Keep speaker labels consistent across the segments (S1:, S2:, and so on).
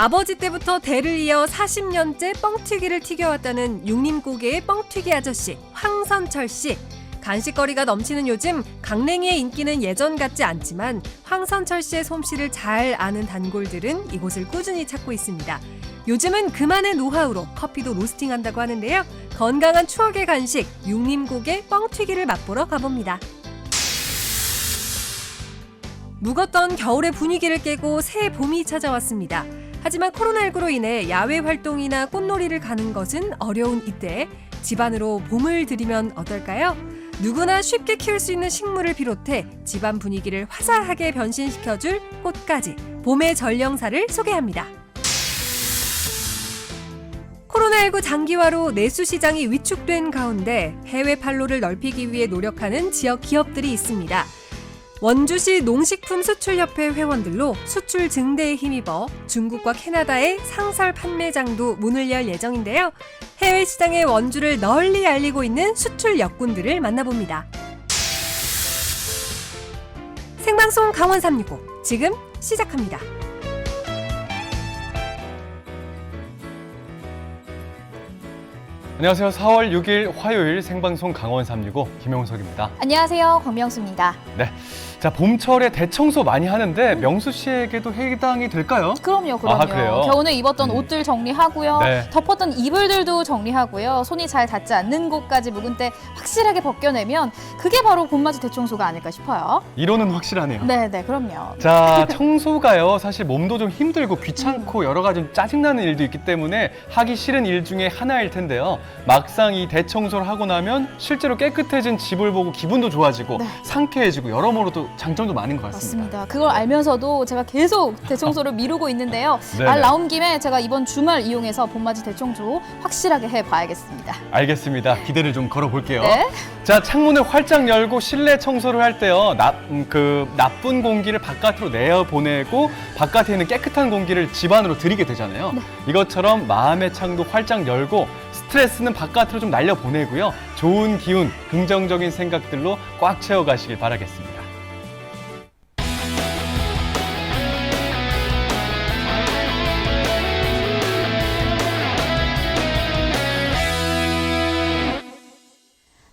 S1: 아버지 때부터 대를 이어 40년째 뻥튀기를 튀겨왔다는 육림고개의 뻥튀기 아저씨 황선철 씨. 간식거리가 넘치는 요즘 강냉이의 인기는 예전 같지 않지만 황선철 씨의 솜씨를 잘 아는 단골들은 이곳을 꾸준히 찾고 있습니다. 요즘은 그만의 노하우로 커피도 로스팅한다고 하는데요. 건강한 추억의 간식 육림고개 뻥튀기를 맛보러 가봅니다. 묵었던 겨울의 분위기를 깨고 새 봄이 찾아왔습니다. 하지만 코로나19로 인해 야외 활동이나 꽃놀이를 가는 것은 어려운 이때 집안으로 봄을 들이면 어떨까요? 누구나 쉽게 키울 수 있는 식물을 비롯해 집안 분위기를 화사하게 변신시켜줄 꽃까지 봄의 전령사를 소개합니다. 코로나19 장기화로 내수 시장이 위축된 가운데 해외 판로를 넓히기 위해 노력하는 지역 기업들이 있습니다. 원주시 농식품수출협회 회원들로 수출 증대에 힘입어 중국과 캐나다의 상설 판매장도 문을 열 예정인데요. 해외 시장의 원주를 널리 알리고 있는 수출 역군들을 만나봅니다. 생방송 강원 365 지금 시작합니다.
S2: 안녕하세요. 4월 6일 화요일 생방송 강원 365 김용석입니다.
S3: 안녕하세요. 권명수입니다.
S2: 네, 자 봄철에 대청소 많이 하는데 명수 씨에게도 해당이 될까요?
S3: 그럼요.
S2: 아, 그래요?
S3: 겨우내 입었던 옷들 정리하고요.
S2: 네.
S3: 덮었던 이불들도 정리하고요. 손이 잘 닿지 않는 곳까지 묵은 때 확실하게 벗겨내면 그게 바로 봄맞이 대청소가 아닐까 싶어요.
S2: 이론은 확실하네요.
S3: 네, 그럼요.
S2: 자, 청소가요. 사실 몸도 좀 힘들고 귀찮고 여러 가지 좀 짜증나는 일도 있기 때문에 하기 싫은 일 중에 하나일 텐데요. 막상 이 대청소를 하고 나면 실제로 깨끗해진 집을 보고 기분도 좋아지고
S3: 네.
S2: 상쾌해지고 여러모로 또 장점도 많은 것 같습니다.
S3: 맞습니다. 그걸 알면서도 제가 계속 대청소를 미루고 있는데요.
S2: 네네.
S3: 말 나온 김에 제가 이번 주말 이용해서 봄맞이 대청소 확실하게 해봐야겠습니다.
S2: 알겠습니다. 기대를 좀 걸어볼게요.
S3: 네.
S2: 자, 창문을 활짝 열고 실내 청소를 할 때요. 나쁜 공기를 바깥으로 내어보내고 바깥에 있는 깨끗한 공기를 집 안으로 들이게 되잖아요.
S3: 네.
S2: 이것처럼 마음의 창도 활짝 열고 스트레스는 바깥으로 좀 날려보내고요. 좋은 기운, 긍정적인 생각들로 꽉 채워가시길 바라겠습니다.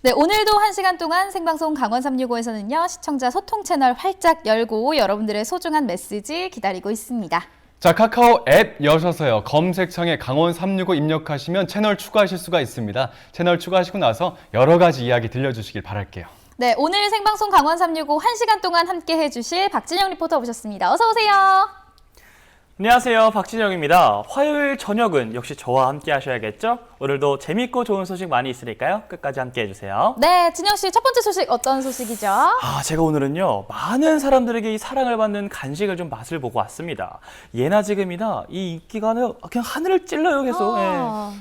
S3: 네, 오늘도 1시간 동안 생방송 강원 365에서는요. 시청자 소통 채널 활짝 열고 여러분들의 소중한 메시지 기다리고 있습니다.
S2: 자, 카카오 앱 여셔서요. 검색창에 강원 365 입력하시면 채널 추가하실 수가 있습니다. 채널 추가하시고 나서 여러 가지 이야기 들려주시길 바랄게요.
S3: 네, 오늘 생방송 강원 365 1시간 동안 함께 해주실 박진영 리포터 오셨습니다. 어서 오세요.
S4: 안녕하세요. 박진영입니다. 화요일 저녁은 역시 저와 함께 하셔야겠죠? 오늘도 재밌고 좋은 소식 많이 있으니까요. 끝까지 함께 해주세요.
S3: 네, 진영 씨 첫 번째 소식 어떤 소식이죠?
S4: 제가 오늘은요. 많은 사람들에게 이 사랑을 받는 간식을 좀 맛을 보고 왔습니다. 예나 지금이나 이 인기가 그냥 하늘을 찔러요, 계속.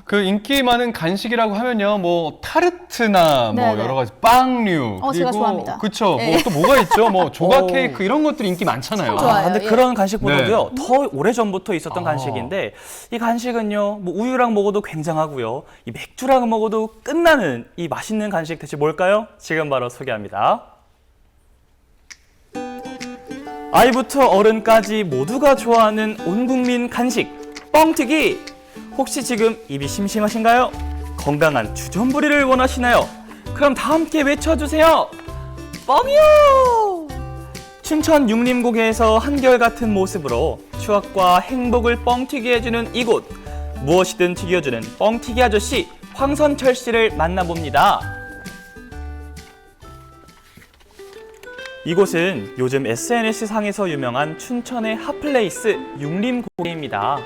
S2: 그 인기 많은 간식이라고 하면요. 뭐 타르트나 뭐
S3: 네네.
S2: 여러 가지 빵류 그리고
S3: 제가 좋아합니다.
S2: 그쵸.
S3: 네.
S2: 뭐 또 뭐가 있죠? 뭐 조각 케이크 이런 것들이 인기 많잖아요.
S3: 참 좋아요.
S4: 근데
S3: 예.
S4: 그런 간식보다도요. 더 오래전부터 있었던 간식인데 이 간식은요. 뭐 우유랑 먹어도 굉장하고요. 이 맥주랑 먹어도 끝나는 이 맛있는 간식 대체 뭘까요? 지금 바로 소개합니다. 아이부터 어른까지 모두가 좋아하는 온 국민 간식 뻥튀기. 혹시 지금 입이 심심하신가요? 건강한 주전부리를 원하시나요? 그럼 다 함께 외쳐주세요. 뻥이요! 춘천 육림고개에서 한결같은 모습으로 추억과 행복을 뻥튀기 해주는 이곳. 무엇이든 튀겨주는 뻥튀기 아저씨 황선철 씨를 만나봅니다. 이곳은 요즘 SNS상에서 유명한 춘천의 핫플레이스 육림고개입니다.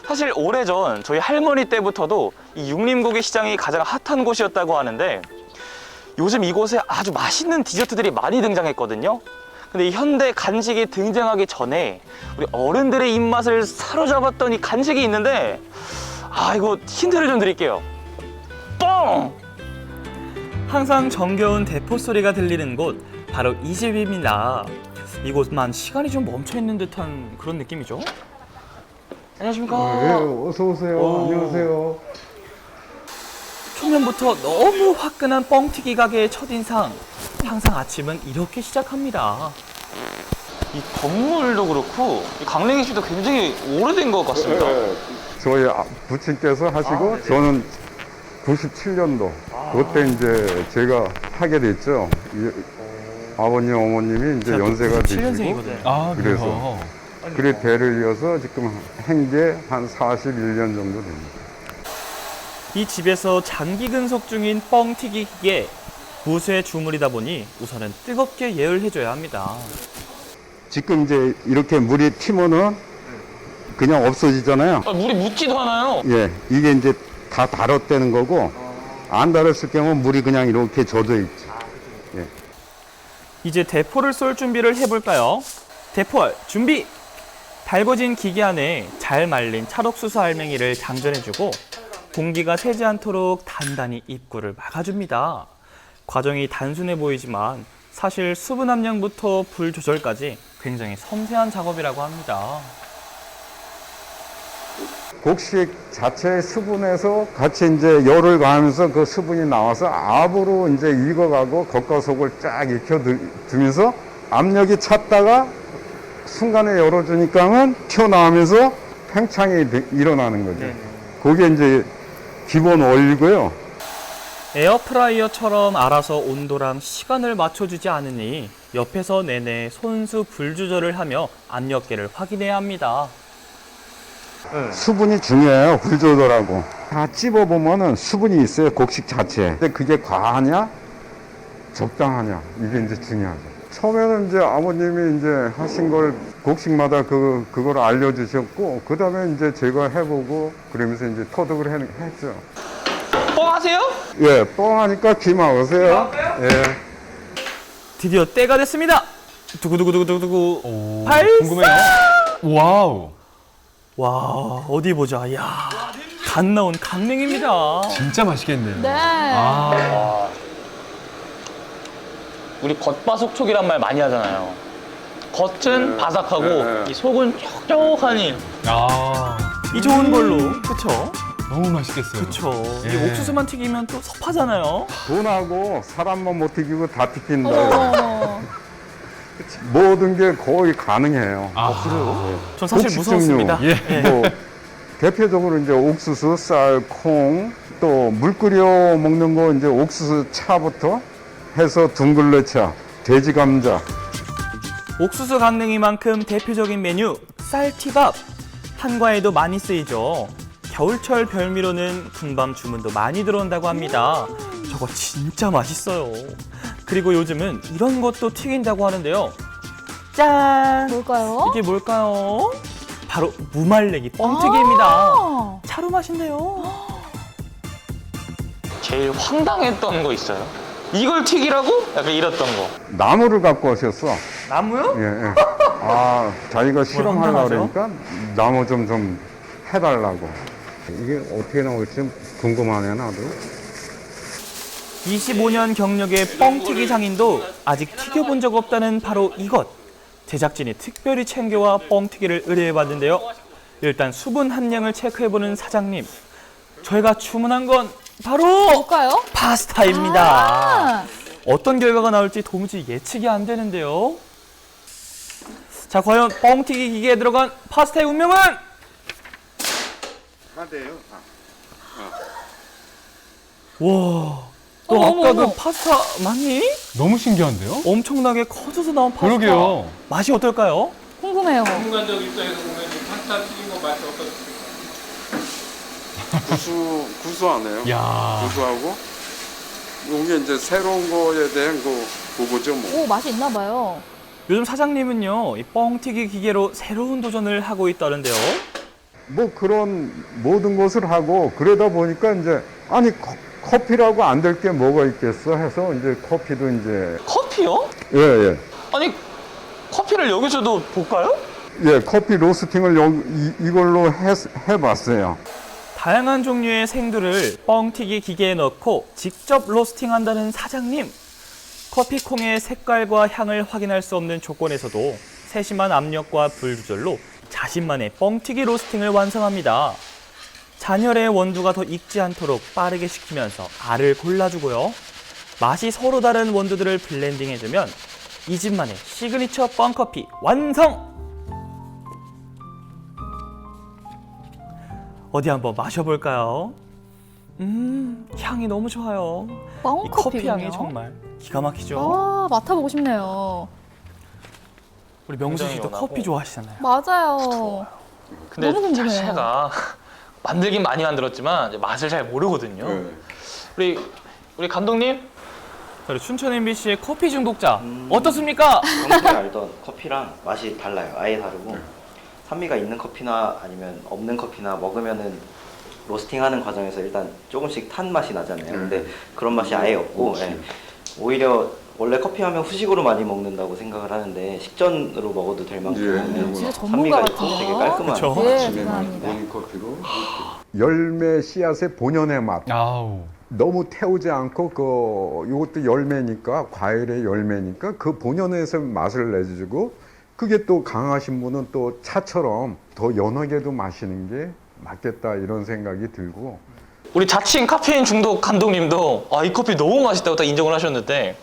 S4: 사실 오래전 저희 할머니 때부터도 이 육림고개 시장이 가장 핫한 곳이었다고 하는데 요즘 이곳에 아주 맛있는 디저트들이 많이 등장했거든요. 근데 이 현대 간식이 등장하기 전에 우리 어른들의 입맛을 사로잡았던 이 간식이 있는데 이거 힌트를 좀 드릴게요. 뻥! 항상 정겨운 대포 소리가 들리는 곳 바로 이 집입니다. 이곳만 시간이 좀 멈춰있는 듯한 그런 느낌이죠. 안녕하십니까.
S5: 네, 어서 오세요. 안녕하세요.
S4: 초면부터 너무 화끈한 뻥튀기 가게의 첫인상. 항상 아침은 이렇게 시작합니다. 이 건물도 그렇고 이 강냉이 집도 굉장히 오래된 것 같습니다.
S5: 저희 부친께서 하시고 저는 97년도 그때 이제 제가 하게 됐죠. 아버님 어머님이 이제 연세가 되시고
S4: 7년생이거든요.
S2: 아,
S5: 그래서.
S2: 그래서.
S5: 그래 대를 이어서 지금 한 게 한 41년 정도 됩니다.
S4: 이 집에서 장기 근속 중인 뻥튀기 기계. 무쇠 주물이다 보니 우선은 뜨겁게 예열해줘야 합니다.
S5: 지금 이제 이렇게 물이 튀면은 그냥 없어지잖아요.
S4: 물이 묻지도 않아요.
S5: 예, 이게 이제 다 달았다는 거고 안 달았을 경우 물이 그냥 이렇게 젖어 있죠.
S4: 이제 대포를 쏠 준비를 해볼까요? 대포 준비! 달궈진 기계 안에 잘 말린 찰옥수수 알맹이를 장전해주고 공기가 새지 않도록 단단히 입구를 막아줍니다. 과정이 단순해 보이지만 사실 수분 함량부터 불 조절까지 굉장히 섬세한 작업이라고 합니다.
S5: 곡식 자체의 수분에서 같이 이제 열을 가하면서 그 수분이 나와서 압으로 이제 익어가고 겉과 속을 쫙 익혀두면서 압력이 찼다가 순간에 열어주니까는 튀어나오면서 팽창이 일어나는 거죠. 그게 이제 기본 원리고요.
S4: 에어프라이어처럼 알아서 온도랑 시간을 맞춰주지 않으니 옆에서 내내 손수 불 조절을 하며 압력계를 확인해야 합니다.
S5: 수분이 중요해요. 불 조절하고. 다 찝어보면은 수분이 있어요. 곡식 자체에. 근데 그게 과하냐? 적당하냐? 이게 이제 중요하죠. 처음에는 이제 아버님이 이제 하신 걸 곡식마다 그걸 알려주셨고, 그 다음에 이제 제가 해보고, 그러면서 이제 터득을 했죠.
S4: 하세요?
S5: 예, 뻥하니까 귀 막으세요. 예.
S4: 드디어 때가 됐습니다. 두구두구두구두구.
S2: 오,
S4: 발사!
S2: 궁금해요. 와우.
S4: 와, 어디 보자. 이야, 갓 나온 강냉입니다.
S2: 진짜 맛있겠네요.
S3: 네.
S2: 아,
S4: 우리 겉바속촉이란 말 많이 하잖아요. 겉은 바삭하고 이 속은 촉촉하니
S2: 아,
S4: 이 좋은 걸로, 그쵸?
S2: 너무 맛있겠어요.
S4: 그쵸.
S2: 예.
S4: 이 옥수수만 튀기면 또 섭하잖아요.
S5: 돈하고 사람만 못 튀기고 다 튀긴다.
S3: 어머.
S5: 모든 게 거의 가능해요.
S2: 아,
S4: 전 사실
S5: 곡식
S4: 무서웠습니다.
S2: 예.
S5: 뭐 대표적으로 이제 옥수수, 쌀, 콩, 또 물 끓여 먹는 거 이제 옥수수 차부터 해서 둥글레차, 돼지 감자.
S4: 옥수수 강냉이만큼 대표적인 메뉴 쌀티밥. 한과에도 많이 쓰이죠. 겨울철 별미로는 군밤 주문도 많이 들어온다고 합니다. 저거 진짜 맛있어요. 그리고 요즘은 이런 것도 튀긴다고 하는데요. 짠!
S3: 뭘까요?
S4: 이게 뭘까요? 바로 무말랭이 뻥튀기입니다.
S3: 아.
S4: 차로 맛있네요. 제일 황당했던 거 있어요? 이걸 튀기라고? 약간 이랬던 거.
S5: 나무를 갖고 오셨어.
S4: 나무요?
S5: 예, 예. 아, 자기가 실험하려고
S4: 황당하죠?
S5: 그러니까 나무 좀 해달라고. 이게 어떻게 나올지 궁금하네, 나도.
S4: 25년 경력의 뻥튀기 장인도 아직 튀겨본 적 없다는 바로 이것. 제작진이 특별히 챙겨와 뻥튀기를 의뢰해봤는데요. 일단 수분 함량을 체크해보는 사장님. 저희가 주문한 건 바로
S3: 뭘까요?
S4: 파스타입니다.
S3: 아.
S4: 어떤 결과가 나올지 도무지 예측이 안 되는데요. 자, 과연 뻥튀기 기계에 들어간 파스타의 운명은? 와, 또
S3: 어머,
S4: 아까
S3: 어머.
S4: 그 파스타 많이?
S2: 너무 신기한데요?
S4: 엄청나게 커져서 나온 파스타.
S2: 그러게요.
S4: 맛이 어떨까요?
S3: 궁금해요.
S6: 전문가적 입장에서 보면 이 파스타 튀긴 거 맛이 어떻습니까?
S5: 구수하네요.
S2: 야,
S5: 구수하고. 이게 이제 새로운 거에 대한 그거죠, 뭐.
S3: 오, 맛이 있나 봐요.
S4: 요즘 사장님은요, 이 뻥튀기 기계로 새로운 도전을 하고 있다는데요.
S5: 뭐 그런 모든 것을 하고 그러다 보니까 이제 아니 커피라고 안 될 게 뭐가 있겠어 해서 이제 커피도 이제
S4: 커피요?
S5: 예.
S4: 아니, 커피를 여기서도 볼까요?
S5: 예, 커피 로스팅을 이걸로 해봤어요.
S4: 다양한 종류의 생두를 뻥튀기 기계에 넣고 직접 로스팅한다는 사장님. 커피콩의 색깔과 향을 확인할 수 없는 조건에서도 세심한 압력과 불 조절로 자신만의 뻥튀기 로스팅을 완성합니다. 잔열의 원두가 더 익지 않도록 빠르게 식히면서 알을 골라주고요. 맛이 서로 다른 원두들을 블렌딩해주면 이 집만의 시그니처 뻥커피 완성! 어디 한번 마셔볼까요? 향이 너무 좋아요. 이 커피 향이 정말 기가 막히죠?
S3: 아, 맡아보고 싶네요.
S4: 우리 명수 씨도
S6: 굉장히
S4: 커피 좋아하시잖아요.
S3: 맞아요.
S4: 근데
S3: 너무 궁금해요.
S4: 자체가 만들긴 많이 만들었지만 이제 맛을 잘 모르거든요. 우리 감독님, 우리 춘천 MBC의 커피 중독자 어떻습니까?
S7: 평소에 알던 커피랑 맛이 달라요. 아예 다르고 산미가 있는 커피나 아니면 없는 커피나 먹으면은 로스팅하는 과정에서 일단 조금씩 탄 맛이 나잖아요. 근데 그런 맛이 아예 없고 예. 오히려 원래 커피 하면 후식으로 많이 먹는다고 생각을 하는데 식전으로 먹어도 될 만큼 예.
S3: 진짜
S7: 산미가
S3: 전문가
S7: 있고
S3: 같은데요?
S7: 되게 깔끔한
S4: 그쵸?
S3: 예,
S5: 아침에
S3: 감사합니다.
S5: 모닝커피로 열매 씨앗의 본연의 맛.
S2: 아우.
S5: 너무 태우지 않고 이것도 열매니까 과일의 열매니까 그 본연에서 맛을 내주고 그게 또 강하신 분은 또 차처럼 더 연하게도 마시는 게 맞겠다 이런 생각이 들고
S4: 우리 자칭 카페인 중독 감독님도 이 커피 너무 맛있다고 딱 인정을 하셨는데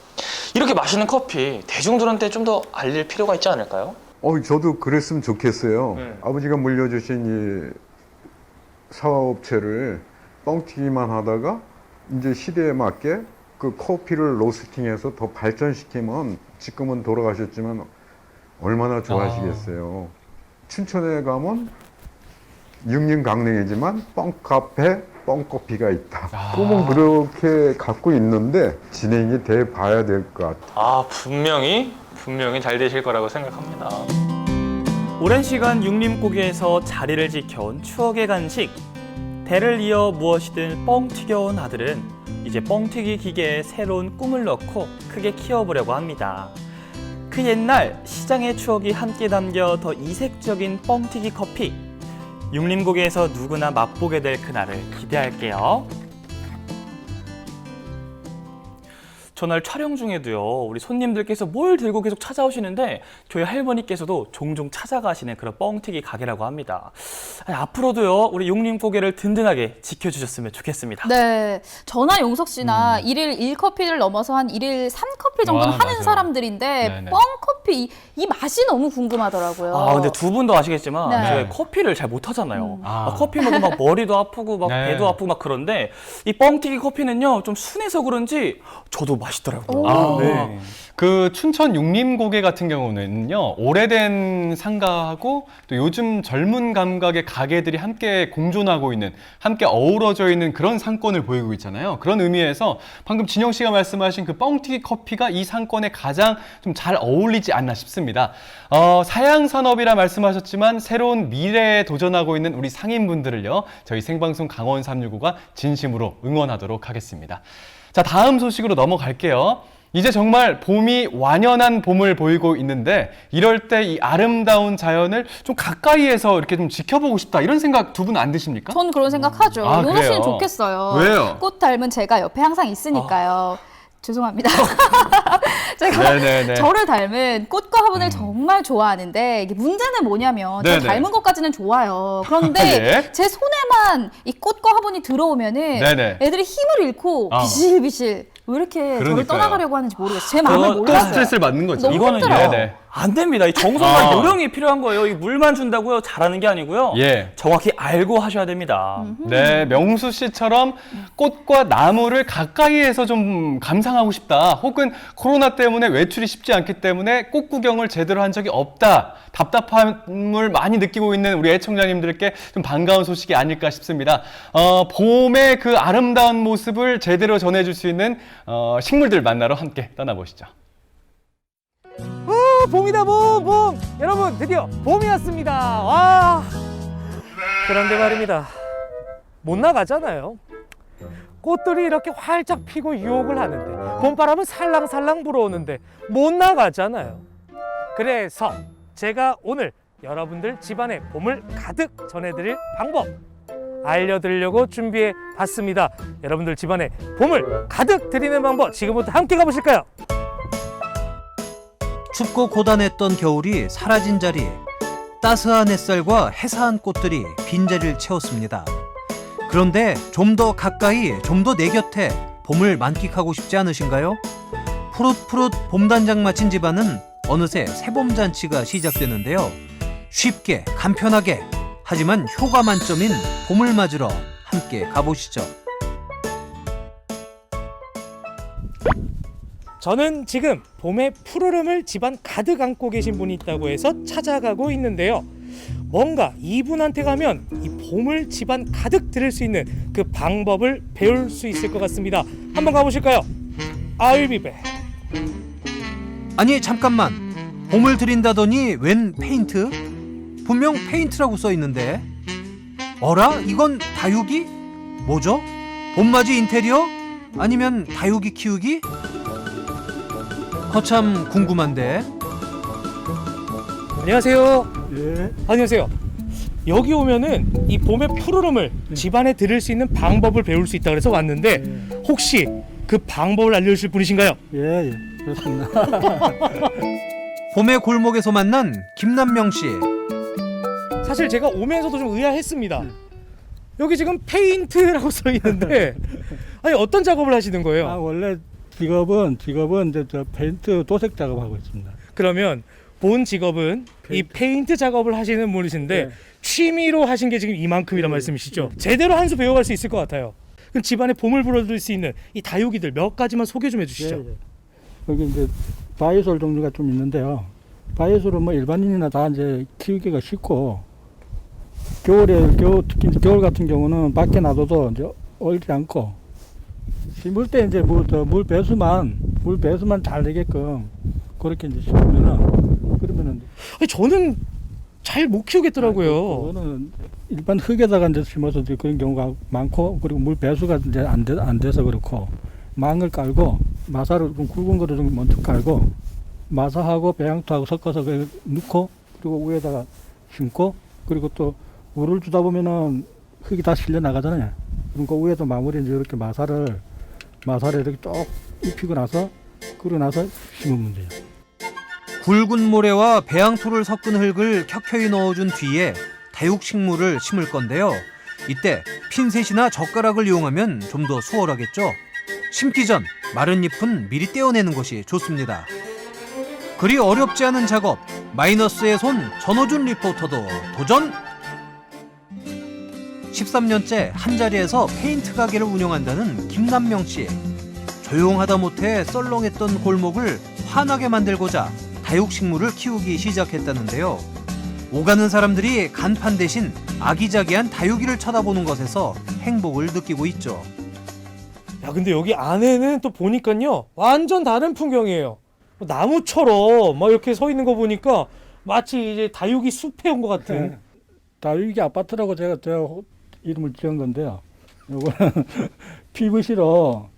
S4: 이렇게 맛있는 커피 대중들한테 좀 더 알릴 필요가 있지 않을까요?
S5: 저도 그랬으면 좋겠어요.
S4: 네.
S5: 아버지가 물려주신 이 사업체를 뻥튀기만 하다가 이제 시대에 맞게 그 커피를 로스팅해서 더 발전시키면 지금은 돌아가셨지만 얼마나 좋아하시겠어요. 춘천에 가면 육림 강릉이지만 뻥카페, 뻥커피가 있다. 꿈은 그렇게 갖고 있는데 진행이 돼 봐야 될 것 같아요.
S4: 분명히 잘 되실 거라고 생각합니다. 오랜 시간 육림고개에서 자리를 지켜온 추억의 간식. 대를 이어 무엇이든 뻥 튀겨온 아들은 이제 뻥튀기 기계에 새로운 꿈을 넣고 크게 키워보려고 합니다. 그 옛날 시장의 추억이 함께 담겨 더 이색적인 뻥튀기 커피. 육림고개에서 누구나 맛보게 될 그날을 기대할게요. 전날 촬영 중에도요, 우리 손님들께서 뭘 들고 계속 찾아오시는데 저희 할머니께서도 종종 찾아가시는 그런 뻥튀기 가게라고 합니다. 앞으로도요, 우리 육림고개를 든든하게 지켜주셨으면 좋겠습니다.
S3: 네, 저나 용석 씨나 일일 1커피를 넘어서 한 일일 3커피 정도는
S2: 와,
S3: 하는
S2: 맞아요.
S3: 사람들인데
S2: 네네.
S3: 뻥커피 이 맛이 너무 궁금하더라고요.
S4: 근데 두 분도 아시겠지만
S3: 네.
S4: 저희 커피를 잘 못하잖아요.
S2: 아.
S4: 커피 먹으면 막 머리도 아프고 막
S2: 네.
S4: 배도 아프고 막 그런데 이 뻥튀기 커피는요 좀 순해서 그런지 저도 맛있더라고요.
S3: 오.
S4: 네.
S2: 그 춘천 육림고개 같은 경우는요, 오래된 상가하고 또 요즘 젊은 감각의 가게들이 함께 공존하고 있는, 함께 어우러져 있는 그런 상권을 보이고 있잖아요. 그런 의미에서 방금 진영 씨가 말씀하신 그 뻥튀기 커피가 이 상권에 가장 좀 잘 어울리지 않나 싶습니다. 사양 산업이라 말씀하셨지만 새로운 미래에 도전하고 있는 우리 상인분들을요, 저희 생방송 강원 365가 진심으로 응원하도록 하겠습니다. 자, 다음 소식으로 넘어갈게요. 이제 정말 봄이 완연한 봄을 보이고 있는데 이럴 때 이 아름다운 자연을 좀 가까이에서 이렇게 좀 지켜보고 싶다 이런 생각 두 분 안 드십니까?
S3: 전 그런 생각하죠. 용석
S2: 그래요?
S3: 씨는 좋겠어요.
S2: 왜요?
S3: 꽃 닮은 제가 옆에 항상 있으니까요. 죄송합니다. 제가
S2: 네네네.
S3: 저를 닮은 꽃과 화분을 정말 좋아하는데 이게 문제는 뭐냐면 저
S2: 네네.
S3: 닮은 것까지는 좋아요. 그런데
S2: 예.
S3: 제 손에만 이 꽃과 화분이 들어오면은
S2: 네네.
S3: 애들이 힘을 잃고 비실비실 왜 이렇게 저를
S2: 그러니까요.
S3: 떠나가려고 하는지 모르겠어요. 제 마음을
S4: 또
S2: 또
S3: 몰랐어요.
S2: 스트레스를 받는 거죠.
S3: 너무
S4: 이거는요
S3: 힘들어요.
S2: 네네.
S4: 안 됩니다. 이 정성과 요령이 필요한 거예요. 이 물만 준다고요 잘하는 게 아니고요.
S2: 예.
S4: 정확히 알고 하셔야 됩니다.
S2: 네, 명수 씨처럼 꽃과 나무를 가까이에서 좀 감상하고 싶다. 혹은 코로나 때문에 외출이 쉽지 않기 때문에 꽃 구경을 제대로 한 적이 없다. 답답함을 많이 느끼고 있는 우리 애청자님들께 좀 반가운 소식이 아닐까 싶습니다. 봄의 그 아름다운 모습을 제대로 전해줄 수 있는 식물들 만나러 함께 떠나보시죠.
S8: 봄이다 봄! 여러분 드디어 봄이 왔습니다. 와. 그런데 말입니다. 못 나가잖아요. 꽃들이 이렇게 활짝 피고 유혹을 하는데 봄바람은 살랑살랑 불어오는데 못 나가잖아요. 그래서 제가 오늘 여러분들 집안에 봄을 가득 전해드릴 방법 알려드리려고 준비해 봤습니다. 여러분들 집안에 봄을 가득 드리는 방법 지금부터 함께 가보실까요?
S9: 춥고 고단했던 겨울이 사라진 자리에 따스한 햇살과 해사한 꽃들이 빈자리를 채웠습니다. 그런데 좀 더 가까이, 좀 더 내 곁에 봄을 만끽하고 싶지 않으신가요? 푸릇푸릇 봄단장 마친 집안은 어느새 새봄잔치가 시작되는데요. 쉽게 간편하게 하지만 효과 만점인 봄을 맞으러 함께 가보시죠.
S8: 저는 지금 봄의 푸르름을 집안 가득 안고 계신 분이 있다고 해서 찾아가고 있는데요. 뭔가 이분한테 가면 이 봄을 집안 가득 들일 수 있는 그 방법을 배울 수 있을 것 같습니다. 한번 가보실까요? I'll be back.
S9: 아니 잠깐만, 봄을 들인다더니 웬 페인트? 분명 페인트라고 써있는데. 어라? 이건 다육이? 뭐죠? 봄맞이 인테리어? 아니면 다육이 키우기? 거참 궁금한데.
S8: 안녕하세요.
S10: 예.
S8: 안녕하세요. 여기 오면은 이 봄의 푸르름을 집안에 들일 수 있는 방법을 배울 수 있다 그래서 왔는데 혹시 그 방법을 알려주실 분이신가요?
S10: 예, 예. 그렇습니다.
S9: 봄의 골목에서 만난 김남명 씨.
S8: 사실 제가 오면서도 좀 의아했습니다. 여기 지금 페인트라고 써 있는데 아니 어떤 작업을 하시는 거예요?
S10: 아, 원래 직업은 이제 저 페인트 도색 작업하고 있습니다.
S8: 그러면 본 직업은 이 페인트 작업을 하시는 분이신데
S10: 네.
S8: 취미로 하신 게 지금 이만큼이란 말씀이시죠? 제대로 한 수 배워갈 수 있을 것 같아요. 그럼 집안에 봄을 불어들일 수 있는 이 다육이들 몇 가지만 소개 좀 해주시죠.
S10: 예, 예. 여기 이제 바이솔 종류가 좀 있는데요. 바이솔은 뭐 일반인이나 다 이제 키우기가 쉽고 특히 이제 겨울 같은 경우는 밖에 놔둬도 이제 얼지 않고 심을 때 이제 물 배수만 잘 되게끔 그렇게 이제 심으면은 그러면은
S8: 아니, 저는 잘 못 키우겠더라고요.
S10: 그거는 일반 흙에다가 이제 심어서 이제 그런 경우가 많고 그리고 물 배수가 이제 안 돼서 그렇고 망을 깔고 마사를 좀 굵은 거를 좀 먼저 깔고 마사하고 배양토하고 섞어서 그걸 넣고 그리고 위에다가 심고 그리고 또 물을 주다 보면은 흙이 다 실려 나가잖아요. 그럼 그 위에도 마무리 이제 이렇게 마사를 이렇게 쭉 입히고 나서 그러고 나서 심으면 돼요.
S9: 굵은 모래와 배양토를 섞은 흙을 켜켜이 넣어준 뒤에 다육식물을 심을 건데요. 이때 핀셋이나 젓가락을 이용하면 좀 더 수월하겠죠. 심기 전 마른 잎은 미리 떼어내는 것이 좋습니다. 그리 어렵지 않은 작업, 마이너스의 손 전호준 리포터도 도전! 13년째 한자리에서 페인트 가게를 운영한다는 김남명 씨. 조용하다 못해 썰렁했던 골목을 환하게 만들고자 다육식물을 키우기 시작했다는데요. 오가는 사람들이 간판 대신 아기자기한 다육이를 쳐다보는 것에서 행복을 느끼고 있죠.
S8: 야, 근데 여기 안에는 또 보니까요 완전 다른 풍경이에요. 나무처럼 막 이렇게 서 있는 거 보니까 마치 이제 다육이 숲에 온 것 같은.
S10: 네. 다육이 아파트라고 제가 이름을 지은 건데요. 요거는 PVC로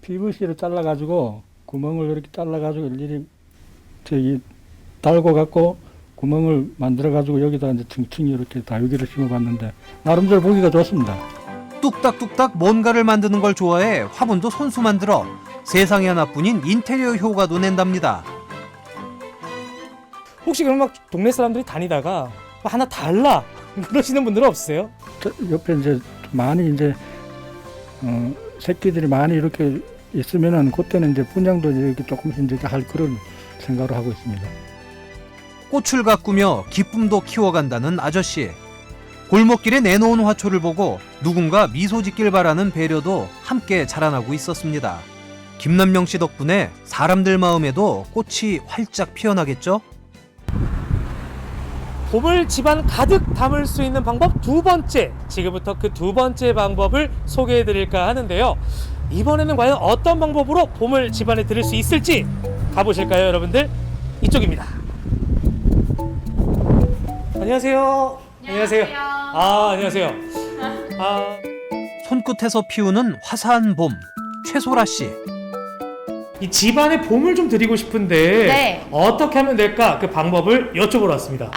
S10: 잘라가지고 구멍을 이렇게 잘라가지고 일일이 저기 달고 갖고 구멍을 만들어가지고 여기다 이제 층층이 이렇게 다육이를 심어봤는데 나름대로 보기가 좋습니다.
S9: 뚝딱뚝딱 뭔가를 만드는 걸 좋아해 화분도 손수 만들어 세상에 하나뿐인 인테리어 효과도 낸답니다.
S8: 혹시 그럼 막 동네 사람들이 다니다가 뭐 하나 달라 그러시는 분들은 없으세요?
S10: 옆에 이제 많이 이제 새끼들이 많이 이렇게 있으면은 그때는 이제 분양도 이렇게 조금씩 이제 할 그런 생각을 하고 있습니다.
S9: 꽃을 가꾸며 기쁨도 키워간다는 아저씨. 골목길에 내놓은 화초를 보고 누군가 미소 짓길 바라는 배려도 함께 자라나고 있었습니다. 김남명 씨 덕분에 사람들 마음에도 꽃이 활짝 피어나겠죠?
S8: 봄을 집안 가득 담을 수 있는 방법 두 번째, 지금부터 그 두 번째 방법을 소개해 드릴까 하는데요. 이번에는 과연 어떤 방법으로 봄을 집안에 들일 수 있을지 가보실까요, 여러분들? 이쪽입니다. 안녕하세요. 안녕하세요. 안녕하세요.
S9: 손끝에서 피우는 화사한 봄, 최소라 씨.
S8: 이 집안에 봄을 좀 드리고 싶은데
S3: 네.
S8: 어떻게 하면 될까? 그 방법을 여쭤보러 왔습니다.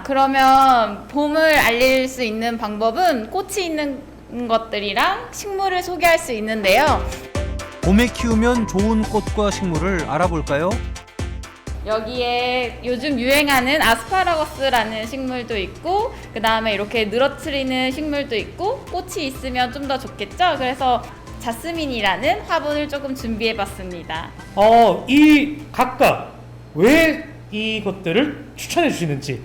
S3: 그러면 봄을 알릴 수 있는 방법은 꽃이 있는 것들이랑 식물을 소개할 수 있는데요.
S9: 봄에 키우면 좋은 꽃과 식물을 알아볼까요?
S3: 여기에 요즘 유행하는 아스파라거스라는 식물도 있고 그 다음에 이렇게 늘어뜨리는 식물도 있고 꽃이 있으면 좀 더 좋겠죠. 그래서 자스민이라는 화분을 조금 준비해봤습니다.
S8: 이 각각 왜 이것들을 추천해 주시는지.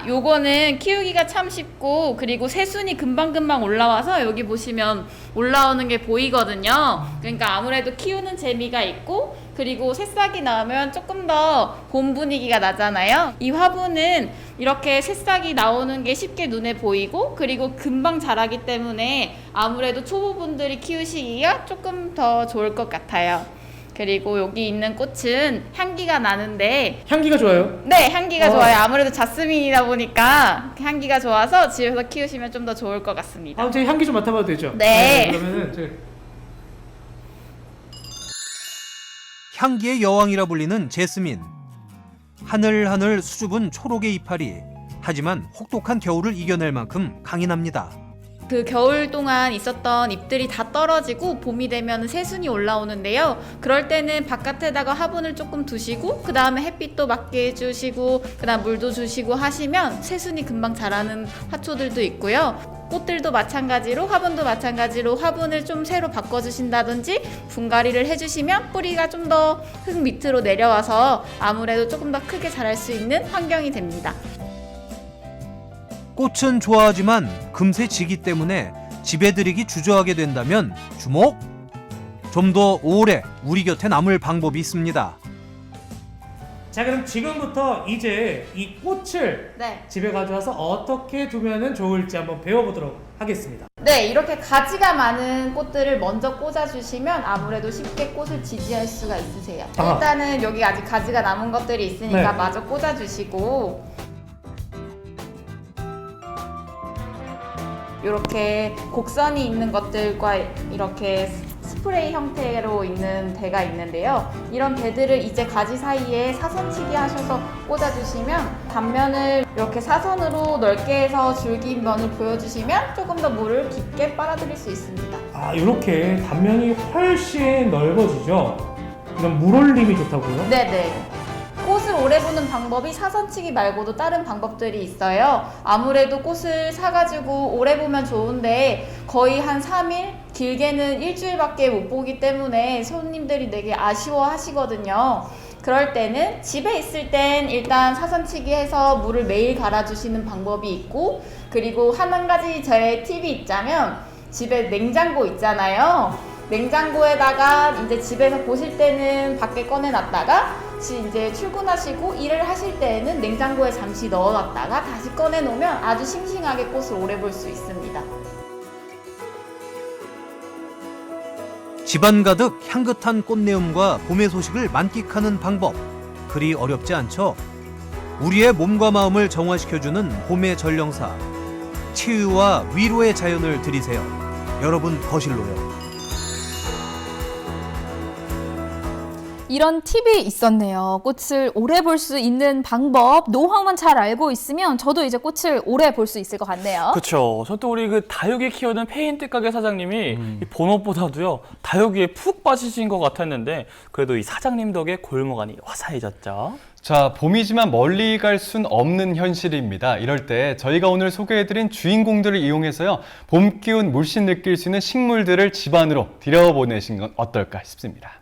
S3: 요거는 키우기가 참 쉽고 그리고 새순이 금방금방 올라와서 여기 보시면 올라오는 게 보이거든요. 그러니까 아무래도 키우는 재미가 있고 그리고 새싹이 나오면 조금 더 봄 분위기가 나잖아요. 이 화분은 이렇게 새싹이 나오는 게 쉽게 눈에 보이고 그리고 금방 자라기 때문에 아무래도 초보분들이 키우시기가 조금 더 좋을 것 같아요. 그리고 여기 있는 꽃은 향기가 나는데
S8: 향기가 좋아요?
S3: 네, 향기가 좋아요. 아무래도 자스민이다 보니까 향기가 좋아서 집에서 키우시면 좀 더 좋을 것 같습니다.
S8: 제가 향기 좀 맡아봐도 되죠?
S3: 네.
S8: 그러면은
S9: 향기의 여왕이라 불리는 제스민. 하늘하늘 수줍은 초록의 이파리. 하지만 혹독한 겨울을 이겨낼 만큼 강인합니다.
S3: 그 겨울 동안 있었던 잎들이 다 떨어지고 봄이 되면 새순이 올라오는데요. 그럴 때는 바깥에다가 화분을 조금 두시고 그 다음에 햇빛도 맞게 해주시고 그 다음 물도 주시고 하시면 새순이 금방 자라는 화초들도 있고요. 꽃들도 마찬가지로 화분도 마찬가지로 화분을 좀 새로 바꿔주신다든지 분갈이를 해주시면 뿌리가 좀 더 흙 밑으로 내려와서 아무래도 조금 더 크게 자랄 수 있는 환경이 됩니다.
S9: 꽃은 좋아하지만 금세 지기 때문에 집에 들이기 주저하게 된다면 주목! 좀 더 오래 우리 곁에 남을 방법이 있습니다.
S8: 자, 그럼 지금부터 이제 이 꽃을 집에 가져와서 어떻게 두면 좋을지 한번 배워보도록 하겠습니다.
S3: 네, 이렇게 가지가 많은 꽃들을 먼저 꽂아주시면 아무래도 쉽게 꽃을 지지할 수가 있으세요. 일단은 여기 아직 가지가 남은 것들이 있으니까 마저 꽂아주시고 이렇게 곡선이 있는 것들과 이렇게 스프레이 형태로 있는 대가 있는데요. 이런 대들을 이제 가지 사이에 사선치기 하셔서 꽂아주시면 단면을 이렇게 사선으로 넓게 해서 줄기면을 보여주시면 조금 더 물을 깊게 빨아들일 수 있습니다.
S8: 이렇게 단면이 훨씬 넓어지죠? 그럼 물올림이 좋다고요?
S3: 네네. 꽃을 오래 보는 방법이 사선치기 말고도 다른 방법들이 있어요. 아무래도 꽃을 사가지고 오래 보면 좋은데 거의 한 3일? 길게는 일주일밖에 못 보기 때문에 손님들이 되게 아쉬워 하시거든요. 그럴 때는 집에 있을 땐 일단 사선치기 해서 물을 매일 갈아주시는 방법이 있고 그리고 한 가지 저의 팁이 있자면 집에 냉장고 있잖아요. 냉장고에다가 이제 집에서 보실 때는 밖에 꺼내놨다가 이제 출근하시고 일을 하실 때에는 냉장고에 잠시 넣어놨다가 다시 꺼내놓으면 아주 싱싱하게 꽃을 오래 볼 수 있습니다.
S9: 집안 가득 향긋한 꽃내음과 봄의 소식을 만끽하는 방법. 그리 어렵지 않죠? 우리의 몸과 마음을 정화시켜주는 봄의 전령사. 치유와 위로의 자연을 들이세요. 여러분 거실로요.
S3: 이런 팁이 있었네요. 꽃을 오래 볼 수 있는 방법, 노하우만 잘 알고 있으면 저도 이제 꽃을 오래 볼 수 있을 것 같네요.
S4: 그렇죠. 저 또 우리 그 다육이 키우는 페인트 가게 사장님이 이 본업보다도요 다육이에 푹 빠지신 것 같았는데 그래도 이 사장님 덕에 골목 안이 화사해졌죠.
S2: 자, 봄이지만 멀리 갈 순 없는 현실입니다. 이럴 때 저희가 오늘 소개해드린 주인공들을 이용해서요 봄 기운 물씬 느낄 수 있는 식물들을 집 안으로 들여보내신 건 어떨까 싶습니다.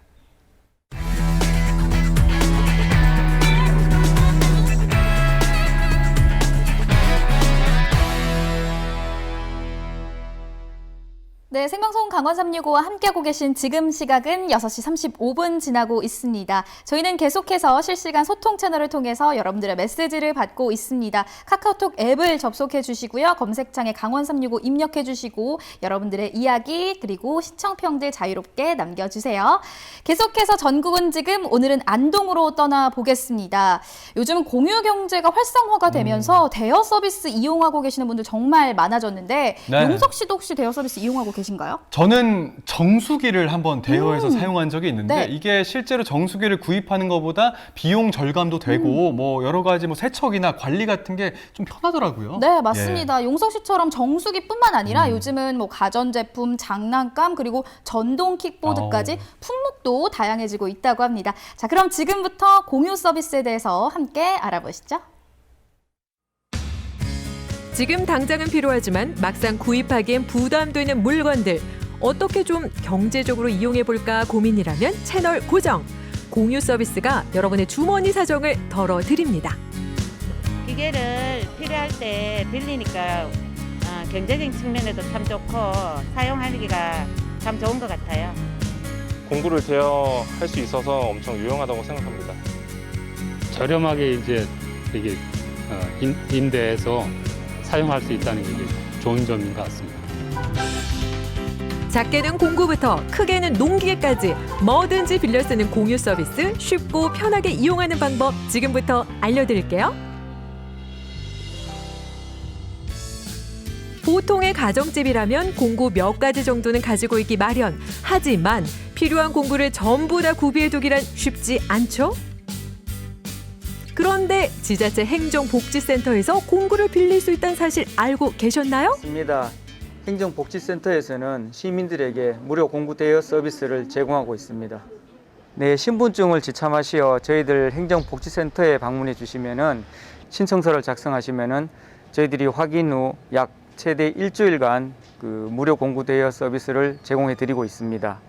S3: 네, 생방송 강원 365와 함께하고 계신 지금 시각은 6시 35분 지나고 있습니다. 저희는 계속해서 실시간 소통 채널을 통해서 여러분들의 메시지를 받고 있습니다. 카카오톡 앱을 접속해 주시고요. 검색창에 강원 365 입력해 주시고 여러분들의 이야기 그리고 시청평들 자유롭게 남겨주세요. 계속해서 전국은 지금 오늘은 안동으로 떠나보겠습니다. 요즘 공유 경제가 활성화가 되면서 대여 서비스 이용하고 계시는 분들 정말 많아졌는데
S2: 네.
S3: 용석 씨도 혹시 대여 서비스 이용하고 계신가요?
S2: 저는 정수기를 한번 대여해서 사용한 적이 있는데
S3: 네.
S2: 이게 실제로 정수기를 구입하는 것보다 비용 절감도 되고 뭐 여러 가지 뭐 세척이나 관리 같은 게 좀 편하더라고요.
S3: 네, 맞습니다. 용석 씨처럼 정수기뿐만 아니라 요즘은 뭐 가전제품, 장난감 그리고 전동 킥보드까지 품목도 다양해지고 있다고 합니다. 자, 그럼 지금부터 공유 서비스에 대해서 함께 알아보시죠.
S11: 지금 당장은 필요하지만 막상 구입하기엔 부담되는 물건들. 어떻게 좀 경제적으로 이용해 볼까 고민이라면 채널 고정. 공유 서비스가 여러분의 주머니 사정을 덜어드립니다.
S12: 기계를 필요할 때 빌리니까 경제적인 측면에도 참 좋고 사용하기가 참 좋은 것 같아요.
S13: 공구를 대여할 수 있어서 엄청 유용하다고 생각합니다.
S6: 저렴하게 이제 이게 임대해서 사용할 수 있다는 게 좋은 점인 것 같습니다.
S11: 작게는 공구부터 크게는 농기계까지 뭐든지 빌려 쓰는 공유 서비스 쉽고 편하게 이용하는 방법 지금부터 알려드릴게요. 보통의 가정집이라면 공구 몇 가지 정도는 가지고 있기 마련. 하지만 필요한 공구를 전부 다 구비해두기란 쉽지 않죠? 그런데 지자체 행정복지센터에서 공구를 빌릴 수 있다는 사실 알고 계셨나요?
S14: 맞습니다. 행정복지센터에서는 시민들에게 무료 공구 대여 서비스를 제공하고 있습니다. 네, 신분증을 지참하시어 저희들 행정복지센터에 방문해 주시면은 신청서를 작성하시면은 저희들이 확인 후 약 최대 일주일간 무료 공구 대여 서비스를 제공해 드리고 있습니다.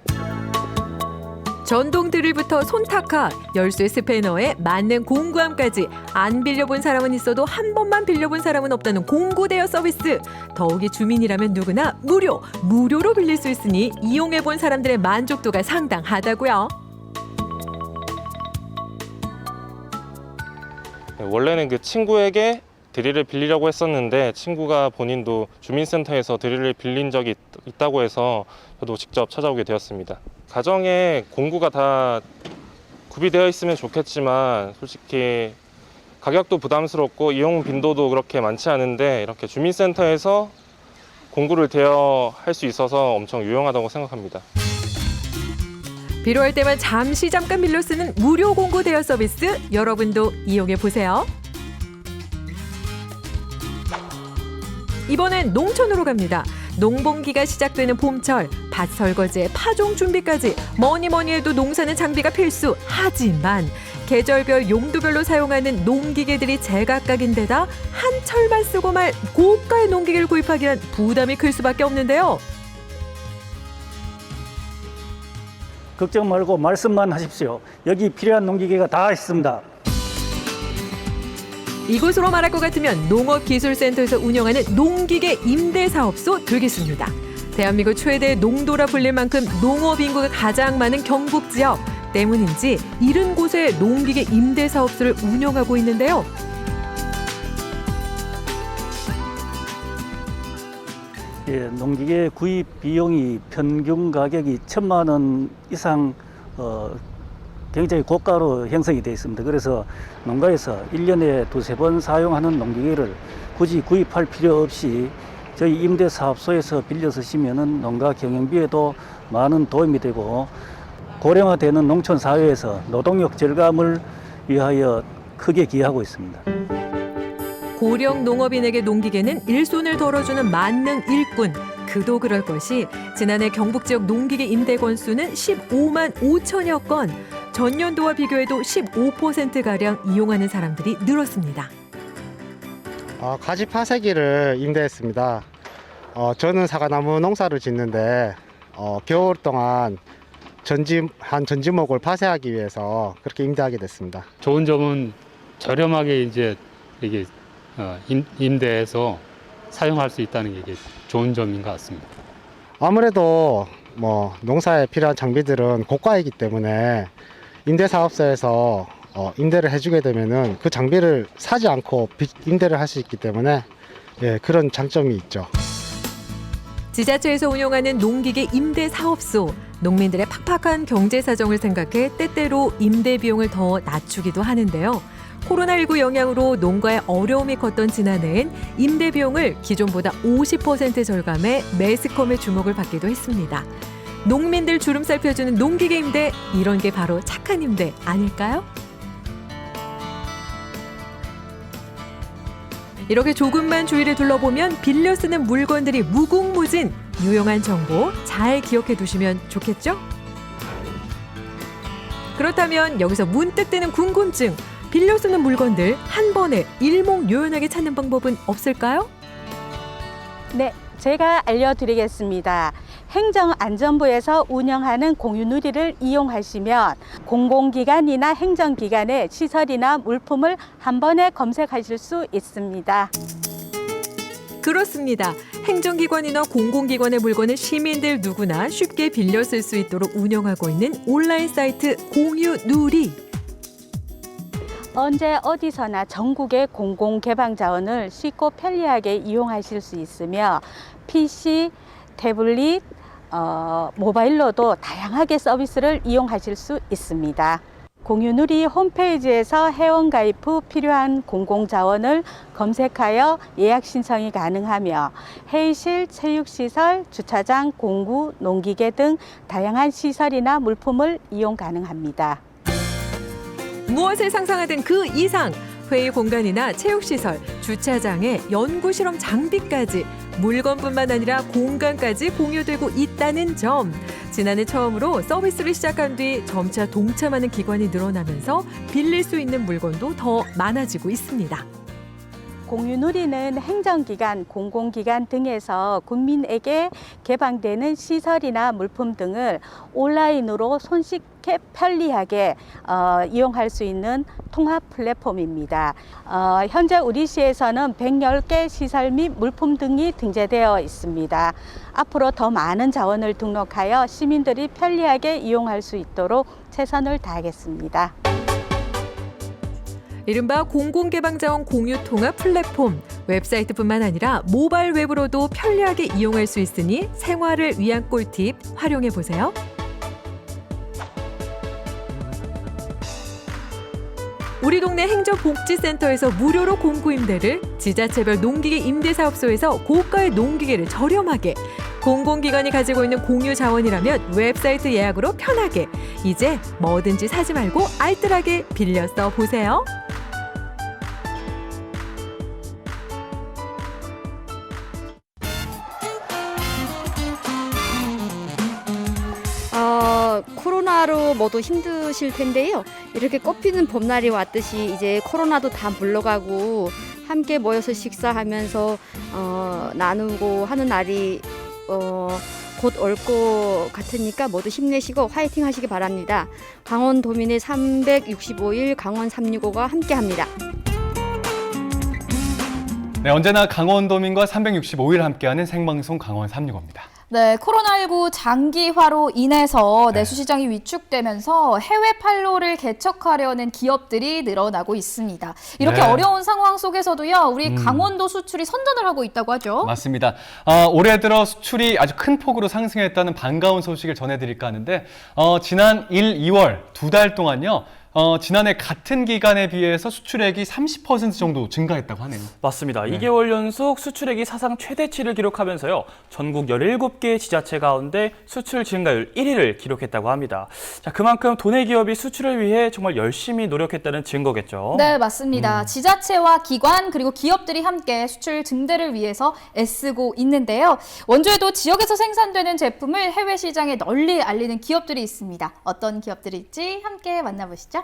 S11: 전동 드릴부터 손탁화, 열쇠 스패너에 맞는 공구함까지 안 빌려본 사람은 있어도 한 번만 빌려본 사람은 없다는 공구 대여 서비스. 더욱이 주민이라면 누구나 무료로 빌릴 수 있으니 이용해본 사람들의 만족도가 상당하다고요.
S13: 원래는 그 친구에게 드릴을 빌리려고 했었는데 친구가 본인도 주민센터에서 드릴을 빌린 적이 있다고 해서 저도 직접 찾아오게 되었습니다. 가정에 공구가 다 구비되어 있으면 좋겠지만 솔직히 가격도 부담스럽고 이용 빈도도 그렇게 많지 않은데 이렇게 주민센터에서 공구를 대여할 수 있어서 엄청 유용하다고 생각합니다.
S11: 필요할 때만 잠깐 빌려 쓰는 무료 공구 대여 서비스 여러분도 이용해 보세요. 이번엔 농촌으로 갑니다. 농번기가 시작되는 봄철, 밭 설거지에 파종 준비까지 뭐니 해도 농사는 장비가 필수. 하지만 계절별 용도별로 사용하는 농기계들이 제각각인데다 한 철만 쓰고 말 고가의 농기계를 구입하기란 부담이 클 수밖에 없는데요.
S10: 걱정 말고 말씀만 하십시오. 여기 필요한 농기계가 다 있습니다.
S11: 이곳으로 말할 것 같으면 농업기술센터에서 운영하는 농기계 임대사업소 되겠습니다. 대한민국 최대 농도라 불릴 만큼 농업 인구가 가장 많은 경북 지역 때문인지 이른 곳에 농기계 임대사업소를 운영하고 있는데요.
S10: 예, 농기계 구입 비용이 평균 가격이 1,000만 원 이상 굉장히 고가로 형성이 되어 있습니다. 그래서 농가에서 1년에 두세 번 사용하는 농기계를 굳이 구입할 필요 없이 저희 임대사업소에서 빌려 쓰시면은 농가 경영비에도 많은 도움이 되고 고령화되는 농촌 사회에서 노동력 절감을 위하여 크게 기여하고 있습니다.
S11: 고령 농업인에게 농기계는 일손을 덜어주는 만능 일꾼. 그도 그럴 것이 지난해 경북 지역 농기계 임대 건수는 15만 5천여 건. 전년도와 비교해도 15%가량 이용하는 사람들이 늘었습니다.
S15: 가지 파쇄기를 임대했습니다. 저는 사과나무 농사를 짓는데 겨울 동안 전지목을 파쇄하기 위해서 그렇게 임대하게 됐습니다.
S6: 좋은 점은 저렴하게 이제 이게 임대해서 사용할 수 있다는 게 좋은 점인 것 같습니다.
S15: 아무래도 농사에 필요한 장비들은 고가이기 때문에 임대사업소에서 임대를 해주게 되면은 그 장비를 사지 않고 임대를 할 수 있기 때문에 그런 장점이 있죠.
S11: 지자체에서 운영하는 농기계 임대 사업소. 농민들의 팍팍한 경제 사정을 생각해 때때로 임대 비용을 더 낮추기도 하는데요. 코로나19 영향으로 농가의 어려움이 컸던 지난해엔 임대 비용을 기존보다 50% 절감해 매스컴의 주목을 받기도 했습니다. 농민들 주름 살펴주는 농기계 임대, 이런 게 바로 착한 임대 아닐까요? 이렇게 조금만 주위를 둘러보면 빌려 쓰는 물건들이 무궁무진. 유용한 정보 잘 기억해 두시면 좋겠죠? 그렇다면 여기서 문득 드는 궁금증. 빌려 쓰는 물건들 한 번에 일목요연하게 찾는 방법은 없을까요?
S16: 네, 제가 알려드리겠습니다. 행정안전부에서 운영하는 공유누리를 이용하시면 공공기관이나 행정기관의 시설이나 물품을 한 번에 검색하실 수 있습니다.
S11: 그렇습니다. 행정기관이나 공공기관의 물건을 시민들 누구나 쉽게 빌려 쓸 수 있도록 운영하고 있는 온라인 사이트 공유누리.
S16: 언제 어디서나 전국의 공공개방자원을 쉽고 편리하게 이용하실 수 있으며 PC, 태블릿, 모바일로도 다양하게 서비스를 이용하실 수 있습니다. 공유누리 홈페이지에서 회원가입 후 필요한 공공자원을 검색하여 예약 신청이 가능하며 회의실, 체육시설, 주차장, 공구, 농기계 등 다양한 시설이나 물품을 이용 가능합니다.
S11: 무엇을 상상하든 그 이상! 회의 공간이나 체육시설, 주차장에 연구실험 장비까지 물건뿐만 아니라 공간까지 공유되고 있다는 점. 지난해 처음으로 서비스를 시작한 뒤 점차 동참하는 기관이 늘어나면서 빌릴 수 있는 물건도 더 많아지고 있습니다.
S16: 공유누리는 행정기관, 공공기관 등에서 국민에게 개방되는 시설이나 물품 등을 온라인으로 손쉽게 편리하게 이용할 수 있는 통합 플랫폼입니다. 현재 우리 시에서는 110개 시설 및 물품 등이 등재되어 있습니다. 앞으로 더 많은 자원을 등록하여 시민들이 편리하게 이용할 수 있도록 최선을 다하겠습니다.
S11: 이른바 공공개방자원 공유 통합 플랫폼. 웹사이트뿐만 아니라 모바일 웹으로도 편리하게 이용할 수 있으니 생활을 위한 꿀팁 활용해 보세요. 우리 동네 행정복지센터에서 무료로 공구임대를, 지자체별 농기계 임대사업소에서 고가의 농기계를 저렴하게, 공공기관이 가지고 있는 공유 자원이라면 웹사이트 예약으로 편하게, 이제 뭐든지 사지 말고 알뜰하게 빌려 써보세요.
S17: 코로나로 모두 힘드실 텐데요. 이렇게 꽃피는 봄날이 왔듯이 이제 코로나도 다 물러가고 함께 모여서 식사하면서 나누고 하는 날이 곧 올 것 같으니까 모두 힘내시고 화이팅 하시기 바랍니다. 강원도민의 365일 강원 365가 함께합니다.
S2: 네, 언제나 강원도민과 365일 함께하는 생방송 강원 365입니다.
S18: 네, 코로나19 장기화로 인해서 내수 시장이 위축되면서 해외 판로를 개척하려는 기업들이 늘어나고 있습니다. 이렇게 어려운 상황 속에서도요, 우리 강원도 수출이 선전을 하고 있다고 하죠.
S2: 맞습니다. 올해 들어 수출이 아주 큰 폭으로 상승했다는 반가운 소식을 전해드릴까 하는데 지난 1, 2월 두 달 동안요. 지난해 같은 기간에 비해서 수출액이 30% 정도 증가했다고 하네요.
S4: 맞습니다. 2개월 연속 수출액이 사상 최대치를 기록하면서요. 전국 17개 지자체 가운데 수출 증가율 1위를 기록했다고 합니다. 자, 그만큼 도내 기업이 수출을 위해 정말 열심히 노력했다는 증거겠죠.
S18: 네, 맞습니다. 지자체와 기관 그리고 기업들이 함께 수출 증대를 위해서 애쓰고 있는데요. 원주에도 지역에서 생산되는 제품을 해외 시장에 널리 알리는 기업들이 있습니다. 어떤 기업들일지 함께 만나보시죠.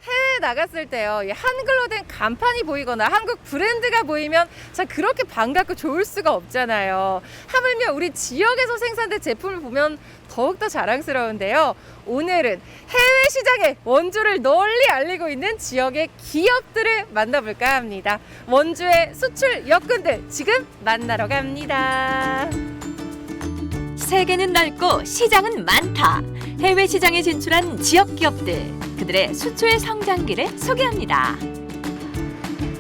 S19: 해외에 나갔을 때요, 한글로 된 간판이 보이거나 한국 브랜드가 보이면 참 그렇게 반갑고 좋을 수가 없잖아요. 하물며 우리 지역에서 생산된 제품을 보면 더욱더 자랑스러운데요. 오늘은 해외 시장에 원주를 널리 알리고 있는 지역의 기업들을 만나볼까 합니다. 원주의 수출 역군들 지금 만나러 갑니다.
S20: 세계는 넓고 시장은 많다. 해외 시장에 진출한 지역 기업들, 그들의 수출 성장기를 소개합니다.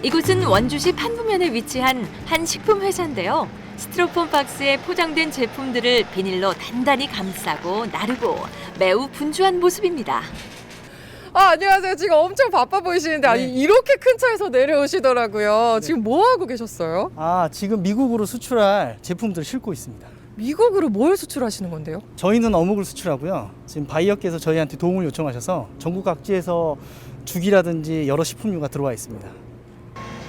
S20: 이곳은 원주시 판부면에 위치한 한 식품 회사인데요. 스티로폼 박스에 포장된 제품들을 비닐로 단단히 감싸고 나르고 매우 분주한 모습입니다.
S19: 안녕하세요. 지금 엄청 바빠 보이시는데 아니 이렇게 큰 차에서 내려오시더라고요. 지금 뭐 하고 계셨어요?
S21: 지금 미국으로 수출할 제품들을 싣고 있습니다.
S19: 미국으로 뭘 수출하시는 건데요?
S21: 저희는 어묵을 수출하고요. 지금 바이어께서 저희한테 도움을 요청하셔서 전국 각지에서 죽이라든지 여러 식품류가 들어와 있습니다.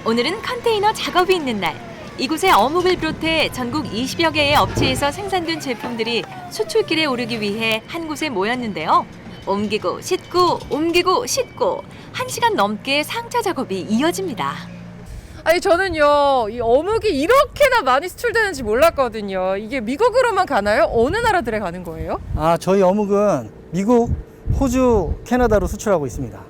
S20: 오늘은 컨테이너 작업이 있는 날. 이곳에 어묵을 비롯해 전국 20여 개의 업체에서 생산된 제품들이 수출길에 오르기 위해 한 곳에 모였는데요. 옮기고 싣고 옮기고 싣고 1시간 넘게 상차 작업이 이어집니다.
S19: 아니 저는요 이 어묵이 이렇게나 많이 수출되는지 몰랐거든요. 이게 미국으로만 가나요? 어느 나라들에 가는 거예요?
S21: 저희 어묵은 미국, 호주, 캐나다로 수출하고 있습니다.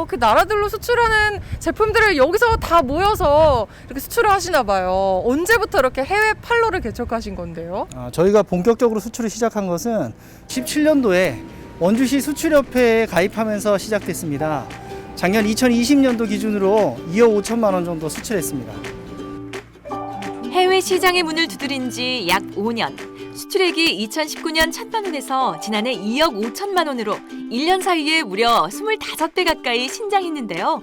S19: 그 나라들로 수출하는 제품들을 여기서 다 모여서 이렇게 수출을 하시나 봐요. 언제부터 이렇게 해외 판로를 개척하신 건데요?
S21: 저희가 본격적으로 수출을 시작한 것은 17년도에 원주시 수출협회에 가입하면서 시작됐습니다. 작년 2020년도 기준으로 2억 5천만 원 정도 수출했습니다.
S20: 해외 시장의 문을 두드린 지 약 5년. 수출액이 2019년 1,000만 원에서 지난해 2억 5천만 원으로 1년 사이에 무려 25배 가까이 신장했는데요.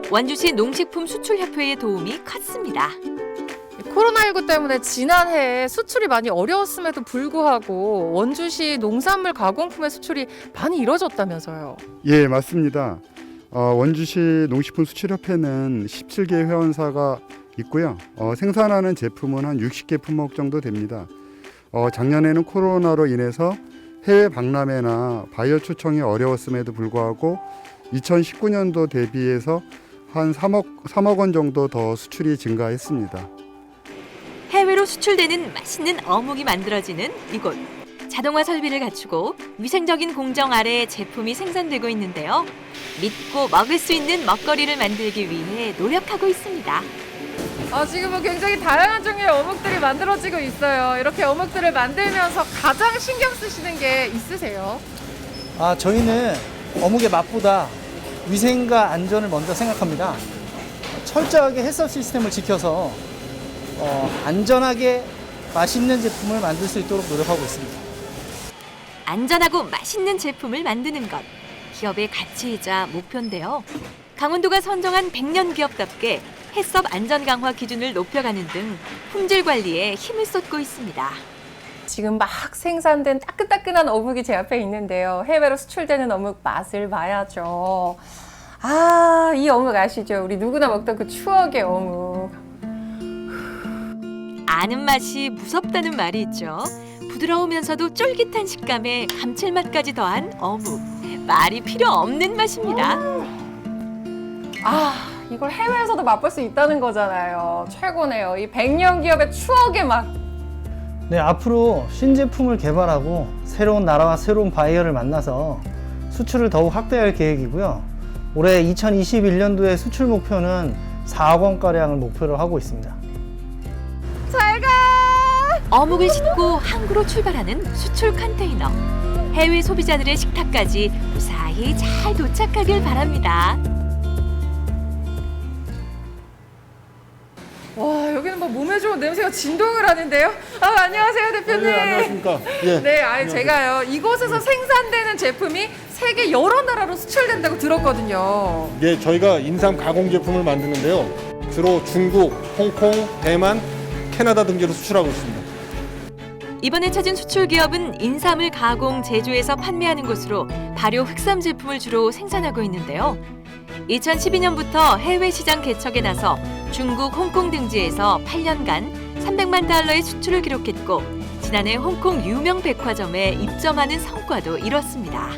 S20: 원주시 농식품 수출협회의 도움이 컸습니다.
S19: 코로나19 때문에 지난해에 수출이 많이 어려웠음에도 불구하고 원주시 농산물 가공품의 수출이 많이 이뤄졌다면서요.
S1: 예, 맞습니다. 원주시 농식품 수출협회는 17개 회원사가 있고요. 생산하는 제품은 한 60개 품목 정도 됩니다. 작년에는 코로나로 인해서 해외 박람회나 바이어 초청이 어려웠음에도 불구하고 2019년도 대비해서 한 3억 원 정도 더 수출이 증가했습니다.
S20: 해외로 수출되는 맛있는 어묵이 만들어지는 이곳. 자동화 설비를 갖추고 위생적인 공정 아래 제품이 생산되고 있는데요. 믿고 먹을 수 있는 먹거리를 만들기 위해 노력하고 있습니다.
S19: 지금은 굉장히 다양한 종류의 어묵들이 만들어지고 있어요. 이렇게 어묵들을 만들면서 가장 신경 쓰시는 게 있으세요?
S21: 저희는 어묵의 맛보다 위생과 안전을 먼저 생각합니다. 철저하게 해썹 시스템을 지켜서 안전하게 맛있는 제품을 만들 수 있도록 노력하고 있습니다.
S20: 안전하고 맛있는 제품을 만드는 것. 기업의 가치이자 목표인데요. 강원도가 선정한 100년 기업답게 해썹 안전 강화 기준을 높여가는 등 품질 관리에 힘을 쏟고 있습니다.
S19: 지금 막 생산된 따끈따끈한 어묵이 제 앞에 있는데요. 해외로 수출되는 어묵 맛을 봐야죠. 이 어묵 아시죠? 우리 누구나 먹던 그 추억의 어묵.
S20: 아는 맛이 무섭다는 말이 있죠. 부드러우면서도 쫄깃한 식감에 감칠맛까지 더한 어묵. 말이 필요 없는 맛입니다.
S19: 이걸 해외에서도 맛볼 수 있다는 거잖아요. 최고네요. 이 100년 기업의 추억의 맛.
S21: 네, 앞으로 신제품을 개발하고 새로운 나라와 새로운 바이어를 만나서 수출을 더욱 확대할 계획이고요. 올해 2021년도에 수출 목표는 4억 원가량을 목표로 하고 있습니다.
S19: 잘 가!
S20: 어묵을 싣고 항구로 출발하는 수출 컨테이너. 해외 소비자들의 식탁까지 무사히 잘 도착하길 바랍니다.
S19: 와, 여기는 뭐 몸에 좋은 냄새가 진동을 하는데요. 안녕하세요, 대표님.
S22: 네, 안녕하십니까. 예.
S19: 네, 제가요 이곳에서 생산되는 제품이 세계 여러 나라로 수출된다고 들었거든요.
S22: 예, 저희가 인삼 가공 제품을 만드는데요. 주로 중국, 홍콩, 대만, 캐나다 등지로 수출하고 있습니다.
S20: 이번에 찾은 수출 기업은 인삼을 가공, 제조해서 판매하는 곳으로 발효 흑삼 제품을 주로 생산하고 있는데요. 2012년부터 해외 시장 개척에 나서 중국, 홍콩 등지에서 8년간 300만 달러의 수출을 기록했고 지난해 홍콩 유명 백화점에 입점하는 성과도 이뤘습니다.